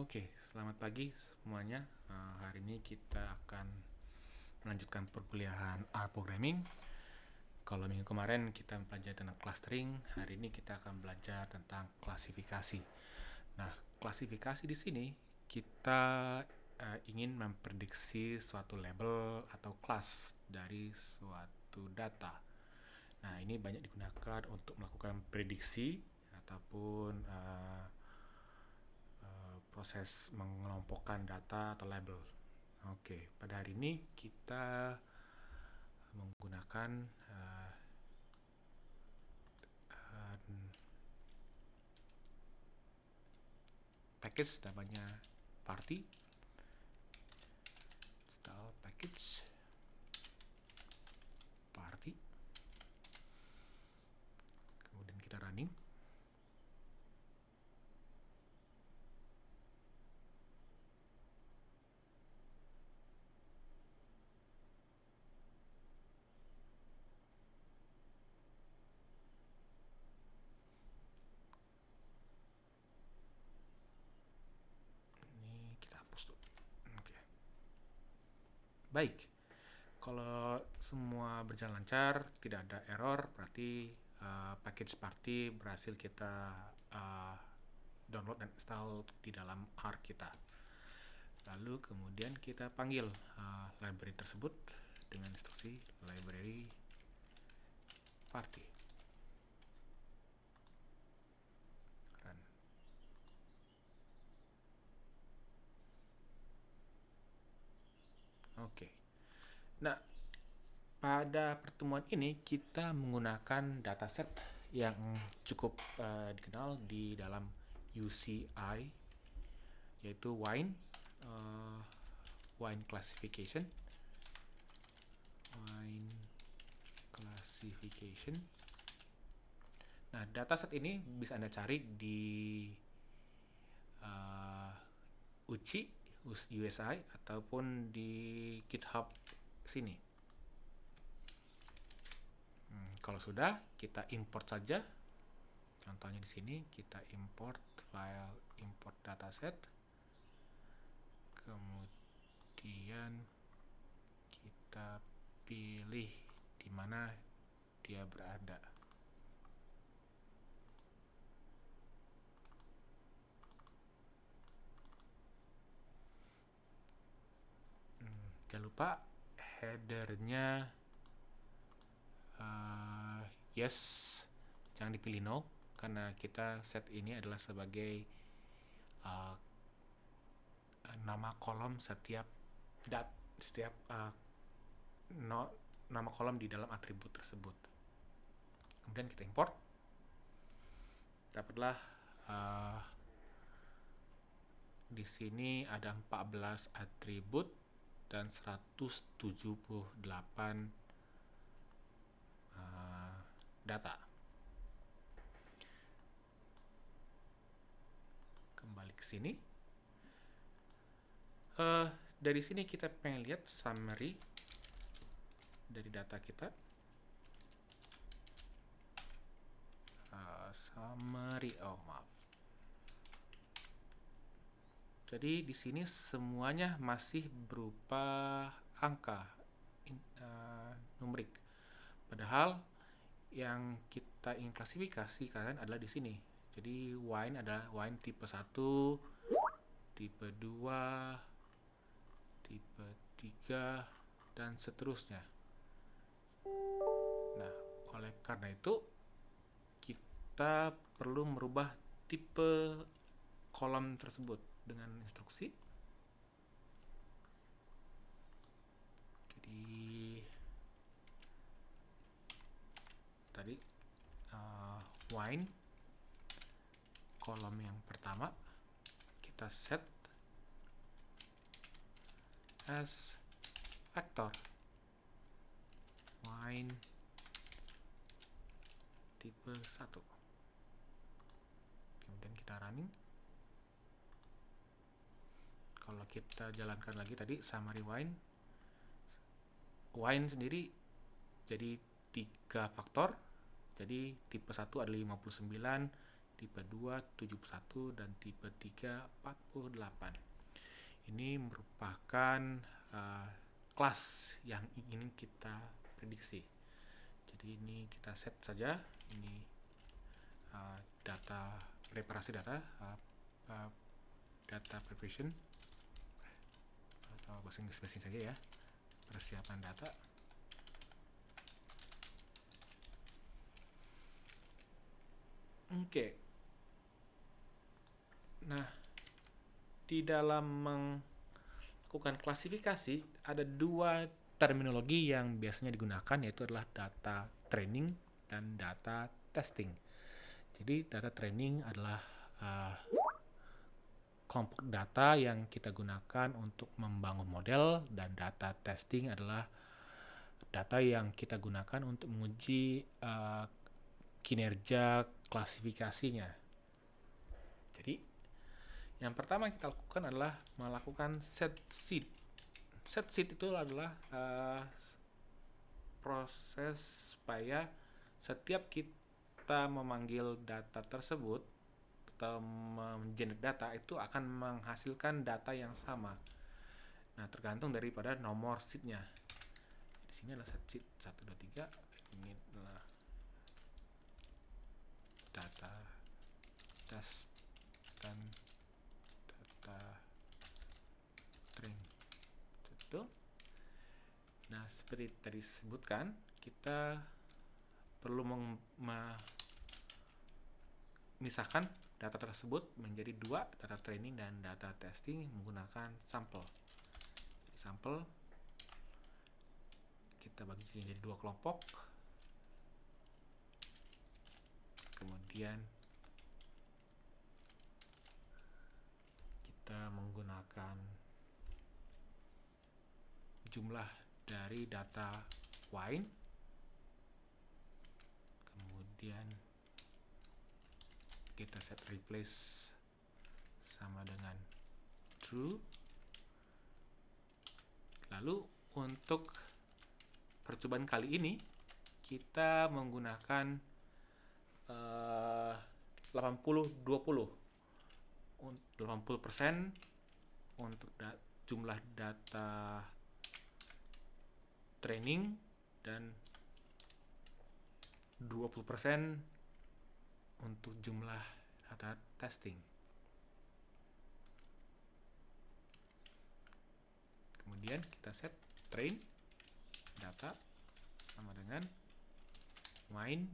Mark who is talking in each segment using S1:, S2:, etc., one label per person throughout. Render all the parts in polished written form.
S1: Oke, selamat pagi semuanya. Hari ini kita akan melanjutkan perkuliahan R Programming. Kalau minggu kemarin kita belajar tentang clustering, hari ini kita akan belajar tentang klasifikasi. Nah, klasifikasi di sini kita ingin memprediksi suatu label atau kelas dari suatu data. Nah, ini banyak digunakan untuk melakukan prediksi ataupun proses mengelompokkan data atau label. Oke, pada hari ini kita menggunakan package namanya party. Install package party. Kemudian kita running. Ini kita hapus dulu. Oke. Baik. Kalau semua berjalan lancar, tidak ada error, berarti package party berhasil kita download dan install di dalam R kita. Lalu kemudian kita panggil library tersebut dengan instruksi library party. Run. Oke. Nah, pada pertemuan ini kita menggunakan dataset yang cukup dikenal di dalam UCI, yaitu wine classification. Nah, dataset ini bisa Anda cari di UCI ataupun di GitHub sini. Kalau sudah, kita import saja. Contohnya di sini kita import file import dataset. Kemudian kita pilih di mana dia berada. Jangan lupa headernya yes, jangan dipilih no, karena kita set ini adalah sebagai nama kolom setiap nama kolom di dalam atribut tersebut. Kemudian kita import, dapatlah di sini ada 14 atribut dan 178 data. Kembali ke sini. Dari sini kita pengen lihat summary dari data kita. Jadi di sini semuanya masih berupa angka numerik. Padahal yang kita ingin klasifikasikan adalah di sini. Jadi wine adalah wine tipe 1, tipe 2, tipe 3, dan seterusnya. Nah, oleh karena itu kita perlu merubah tipe kolom tersebut dengan instruksi. Jadi tadi wine kolom yang pertama kita set as vector wine tipe 1. Kemudian kita running. Kalau kita jalankan lagi tadi summary wine sendiri jadi 3 faktor. Jadi tipe 1 ada 59, tipe 2 71, dan tipe 3 48. Ini merupakan kelas yang ingin kita prediksi. Jadi ini kita set saja, ini data preparasi data, data preparation, atau bahasa Inggris saja ya, persiapan data. Oke. Nah, di dalam melakukan klasifikasi ada dua terminologi yang biasanya digunakan, yaitu adalah data training dan data testing. Jadi data training adalah kelompok data yang kita gunakan untuk membangun model, dan data testing adalah data yang kita gunakan untuk menguji kinerja klasifikasinya. Jadi yang pertama kita lakukan adalah melakukan set seed. Set seed itu adalah proses supaya setiap kita memanggil data tersebut atau mengenerate data itu akan menghasilkan data yang sama. Nah, tergantung daripada nomor seednya. Di sini adalah set seed 1, 2, 3. Ini adalah data test dan data train. Itu. Nah, seperti tadi disebutkan, kita perlu memisahkan data tersebut menjadi dua, data training dan data testing, menggunakan sampel. Jadi sampel kita bagi jadi dua kelompok. Kemudian kita menggunakan jumlah dari data wine, kemudian kita set replace sama dengan true. Lalu untuk percobaan kali ini kita menggunakan 80-20, 80% untuk jumlah data training dan 20% untuk jumlah data testing. Kemudian kita set train data sama dengan wine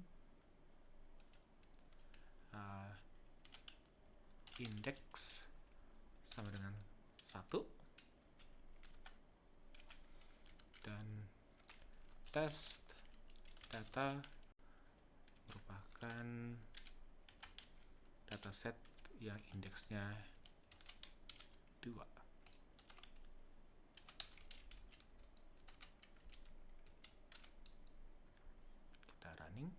S1: index sama dengan 1, dan test data merupakan dataset yang indeksnya 2. Kita running.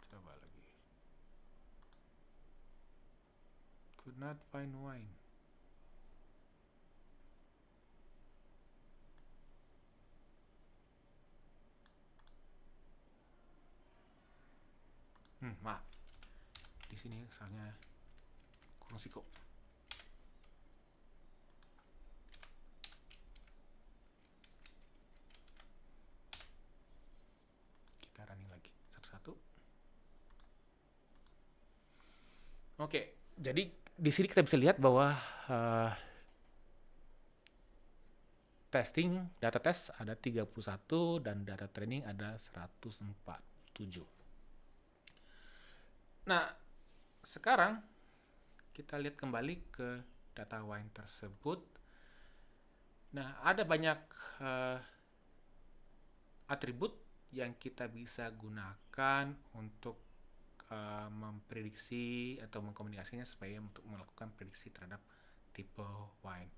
S1: Coba lagi. Could not find wine. Maaf. Di sini soalnya kurang siko. Kita running lagi satu-satu. Oke, jadi di sini kita bisa lihat bahwa testing, data test ada 31 dan data training ada 147. Nah, sekarang kita lihat kembali ke data wine tersebut. Nah, ada banyak atribut yang kita bisa gunakan untuk memprediksi atau mengkomunikasinya supaya untuk melakukan prediksi terhadap tipe wine.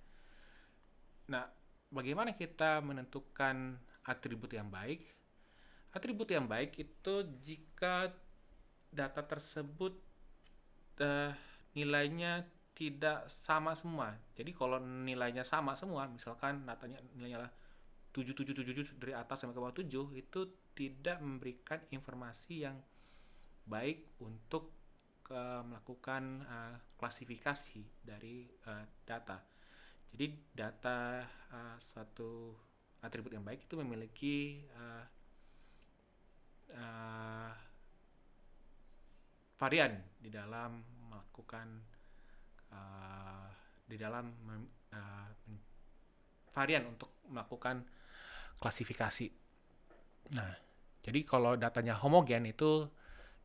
S1: Nah, bagaimana kita menentukan atribut yang baik? Atribut yang baik itu jika data tersebut nilainya tidak sama semua. Jadi kalau nilainya sama semua, misalkan nilainya 7777 dari atas sampai ke bawah 7, itu tidak memberikan informasi yang baik untuk melakukan klasifikasi dari data. Jadi data suatu atribut yang baik itu memiliki varian di dalam melakukan varian untuk melakukan klasifikasi. Nah, jadi kalau datanya homogen itu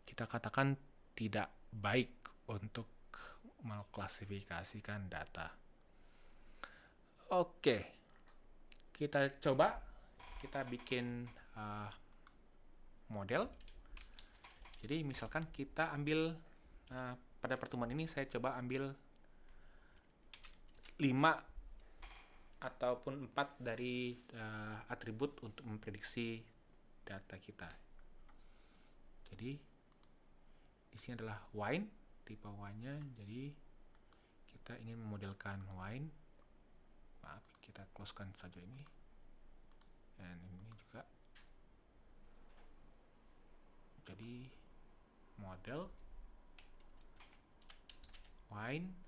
S1: kita katakan tidak baik untuk mengklasifikasikan data. Oke, kita coba kita bikin model. Jadi misalkan kita ambil pada pertemuan ini saya coba ambil 5 ataupun 4 dari atribut untuk memprediksi data kita. Jadi di sini adalah wine, tipe wine-nya. Jadi kita ingin memodelkan wine. Maaf, kita close-kan saja ini. Dan ini juga. Jadi model wine,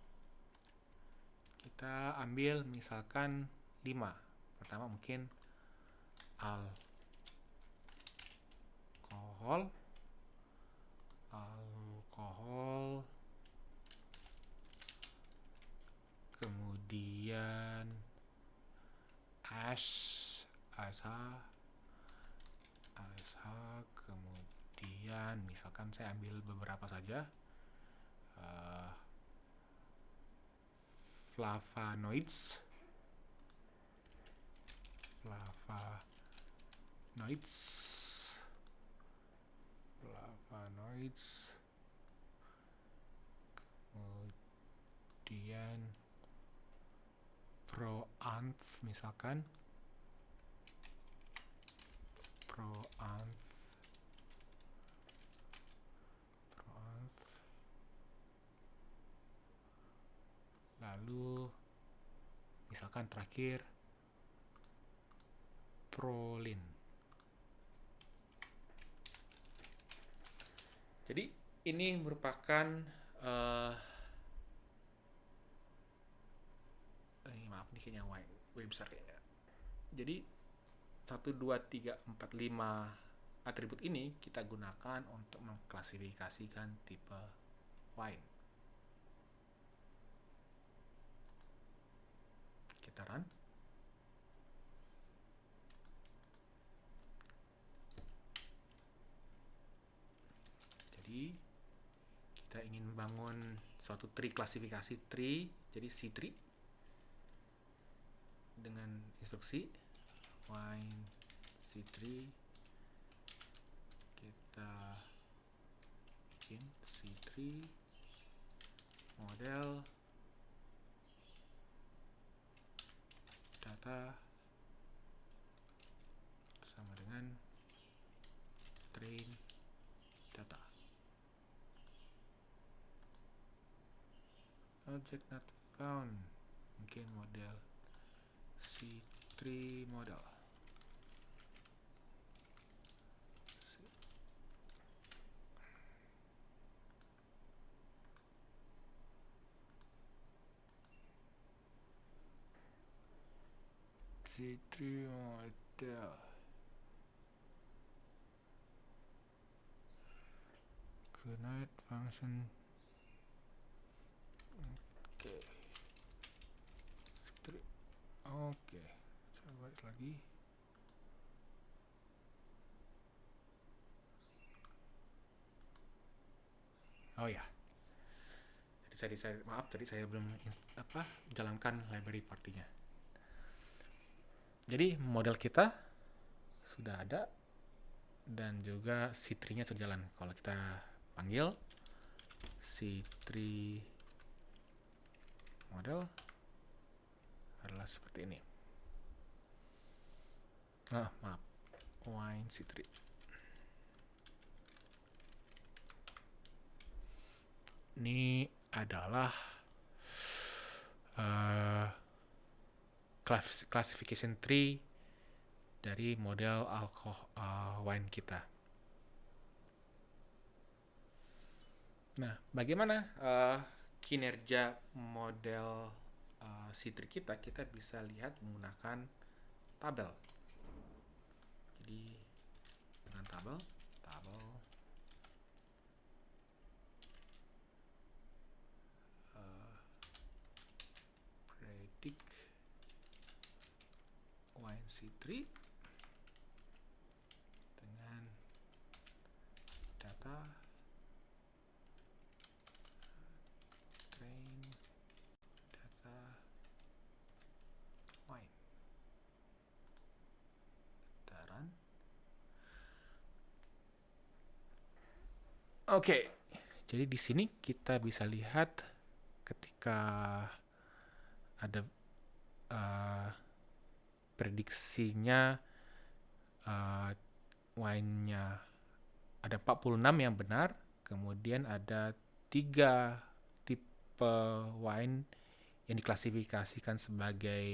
S1: kita ambil misalkan 5. Pertama mungkin alkohol, kemudian ASH, kemudian misalkan saya ambil beberapa saja, flavonoids, kemudian proanth, misalkan proanth, lalu misalkan terakhir prolin. Jadi ini merupakan maaf nih kayaknya way besar kayaknya. Jadi 1, 2, 3, 4, 5 atribut ini kita gunakan untuk mengklasifikasikan tipe wine. Kita run. Jadi kita ingin membangun suatu tree, klasifikasi tree, jadi C-tree dengan instruksi wine C-tree. Kita bikin C-tree model data sama dengan train data. Object not found, mungkin model C-tree model. C-tree model. Connect function. Oke. C-tree. Oke. Coba lagi. Oh ya. Tadi saya belum jalankan library partinya. Jadi model kita sudah ada dan juga C-tree-nya sudah jalan. Kalau kita panggil C-tree model adalah seperti ini. Maaf, wine C-tree. Ini adalah uh, classification tree dari model wine kita. Nah, bagaimana kinerja model C3 kita bisa lihat menggunakan tabel. Jadi dengan tabel predict wine C3 dengan data train data wine. Taran. Oke. Jadi di sini kita bisa lihat ketika ada prediksinya wine-nya ada 46 yang benar, kemudian ada 3 tipe wine yang diklasifikasikan sebagai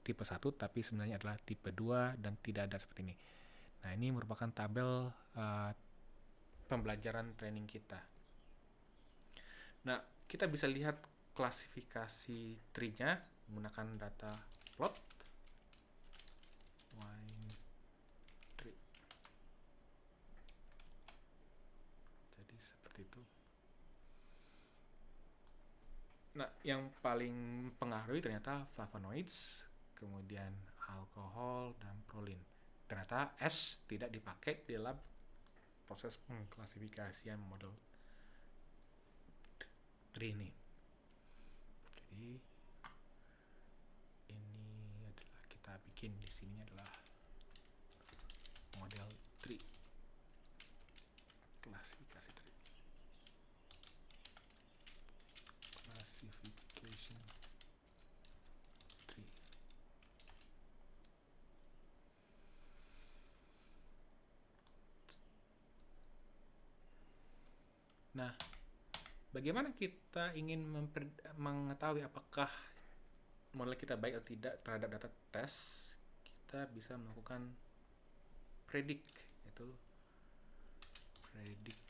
S1: tipe 1 tapi sebenarnya adalah tipe 2 dan tidak ada seperti ini. Nah, ini merupakan tabel pembelajaran training kita. Nah, kita bisa lihat klasifikasi tree-nya menggunakan data plot wine tree. Jadi seperti itu. Nah, yang paling pengaruhi ternyata flavonoids, kemudian alkohol dan prolin. Ternyata S tidak dipakai di dalam proses pengklasifikasian model tree ini. Jadi ini adalah kita bikin di sini adalah model tree, klasifikasi tree, classification tree. Nah, bagaimana kita ingin mengetahui apakah model kita baik atau tidak terhadap data tes? Kita bisa melakukan predict, yaitu predict.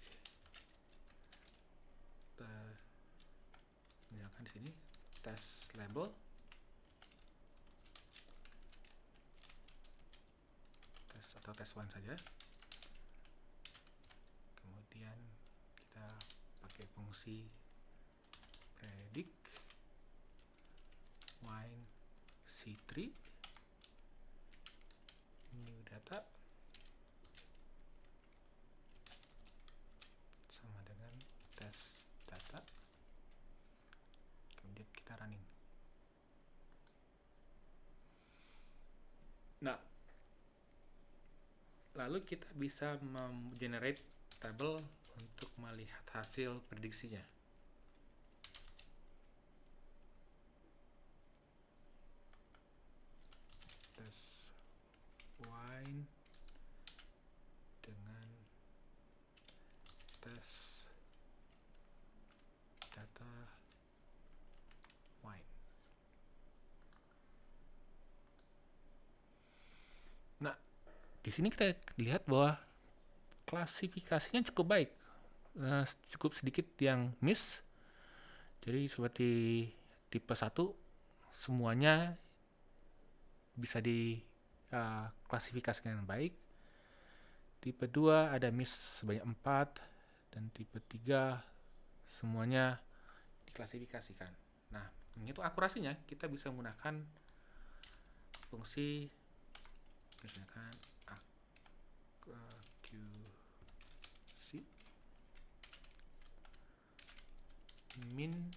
S1: Misalkan di sini test label, tes atau tes one saja. Kemudian kita pakai fungsi predict wine C3 new data sama dengan test data, kemudian kita running. Nah, lalu kita bisa generate tabel untuk melihat hasil prediksinya. Tes wine dengan tes data wine. Nah, di sini kita lihat bahwa klasifikasinya cukup baik, cukup sedikit yang miss. Jadi seperti tipe 1 semuanya bisa diklasifikasikan dengan baik. Tipe 2 ada miss sebanyak 4, dan tipe 3 semuanya diklasifikasikan. Nah, itu akurasinya kita bisa menggunakan fungsi misalkan QC min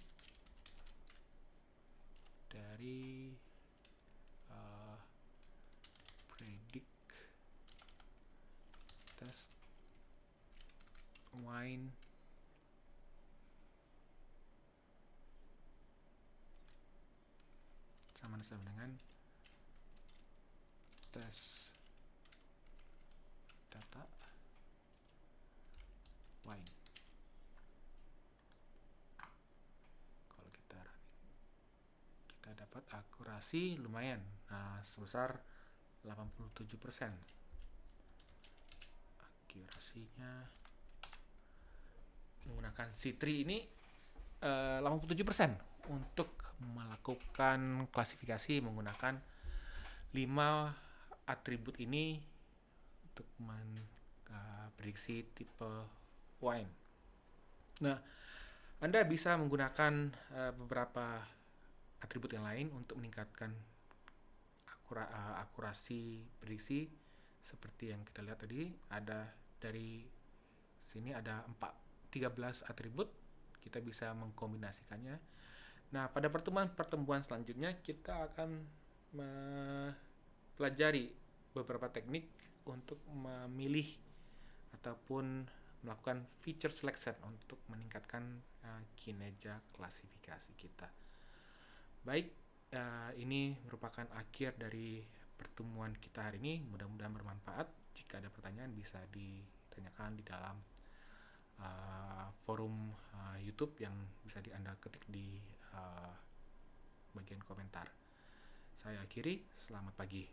S1: dari predict test wine sama dengan tes data wine. Kalau kita running, kita dapat akurasi lumayan, sebesar 87%. Akurasinya menggunakan C3 ini 87% untuk melakukan klasifikasi menggunakan 5 atribut ini untuk prediksi tipe wine. Nah, Anda bisa menggunakan beberapa atribut yang lain untuk meningkatkan akurasi prediksi. Seperti yang kita lihat tadi, ada dari sini ada 13 atribut, kita bisa mengkombinasikannya. Nah, pada pertemuan selanjutnya kita akan mempelajari beberapa teknik untuk memilih ataupun melakukan feature selection untuk meningkatkan kinerja klasifikasi kita. Baik, ini merupakan akhir dari pertemuan kita hari ini. Mudah-mudahan bermanfaat. Jika ada pertanyaan bisa ditanyakan di dalam forum YouTube yang bisa Anda ketik di bagian komentar. Saya akhiri, selamat pagi.